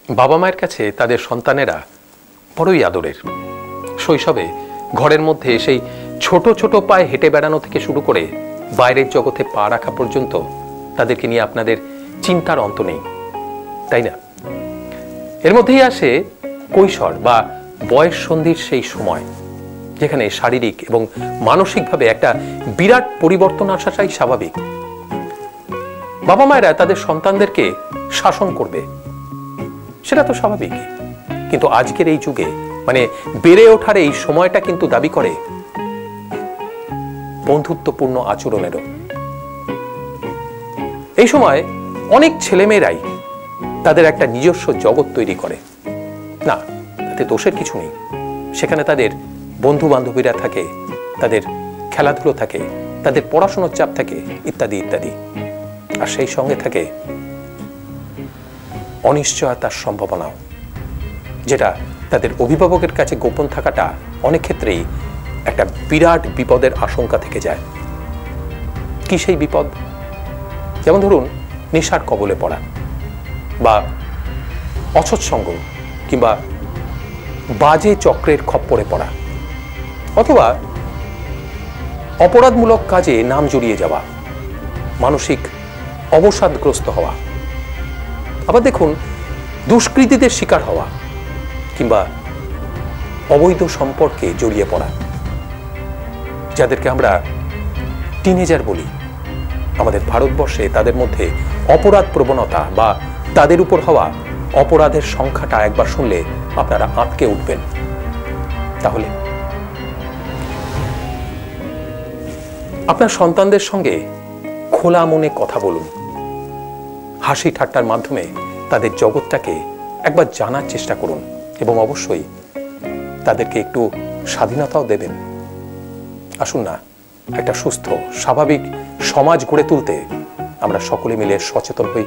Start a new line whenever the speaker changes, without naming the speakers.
বাবা মায়ের কাছে তাদের সন্তানেরা বড়ই আদরের। শৈশবে ঘরের মধ্যে সেই ছোট ছোট পায়ে হেঁটে বেড়ানো থেকে শুরু করে বাইরের জগতে পা রাখা পর্যন্ত তাদেরকে নিয়ে আপনাদের চিন্তার অন্ত নেই, তাই না? এর মধ্যেই আসে কৈশোর বা বয়স সন্ধির সেই সময়, যেখানে শারীরিক এবং মানসিকভাবে একটা বিরাট পরিবর্তন আসাটাই স্বাভাবিক। বাবা মায়েরা তাদের সন্তানদেরকে শাসন করবে, সেটা তো স্বাভাবিকই। কিন্তু আজকের এই যুগে মানে বেড়ে ওঠার এই সময়টা কিন্তু দাবি করে বন্ধুত্বপূর্ণ আচরণেরও। এই সময় অনেক ছেলেমেয়েরাই তাদের একটা নিজস্ব জগৎ তৈরি করে। না, তাতে দোষের কিছু নেই। সেখানে তাদের বন্ধু বান্ধবীরা থাকে, তাদের খেলাধুলো থাকে, তাদের পড়াশোনার চাপ থাকে, ইত্যাদি ইত্যাদি। আর সেই সঙ্গে থাকে অনিশ্চয়তার সম্ভাবনাও, যেটা তাদের অভিভাবকের কাছে গোপন থাকাটা অনেক ক্ষেত্রেই একটা বিরাট বিপদের আশঙ্কা থেকে যায়। কি সেই বিপদ? যেমন ধরুন নেশার কবলে পড়া, বা অসৎসঙ্গ, কিংবা বাজে চক্রের খপ্পরে পড়া, অথবা অপরাধমূলক কাজে নাম জড়িয়ে যাওয়া, মানসিক অবসাদগ্রস্ত হওয়া। আবার দেখুন দুষ্কৃতীদের শিকার হওয়া, কিংবা অবৈধ সম্পর্কে জড়িয়ে পড়া, যাদেরকে আমরা টিনেজার বলি। আমাদের ভারতবর্ষে তাদের মধ্যে অপরাধ প্রবণতা বা তাদের উপর হওয়া অপরাধের সংখ্যাটা একবার শুনলে আপনারা আঁতকে উঠবেন। তাহলে আপনার সন্তানদের সঙ্গে খোলা মনে কথা বলুন, হাসি ঠাট্টার মাধ্যমে তাদের জগৎটাকে একবার জানার চেষ্টা করুন, এবং অবশ্যই তাদেরকে একটু স্বাধীনতাও দেবেন। আসুন না, একটা সুস্থ স্বাভাবিক সমাজ গড়ে তুলতে আমরা সকলে মিলে সচেতন হই।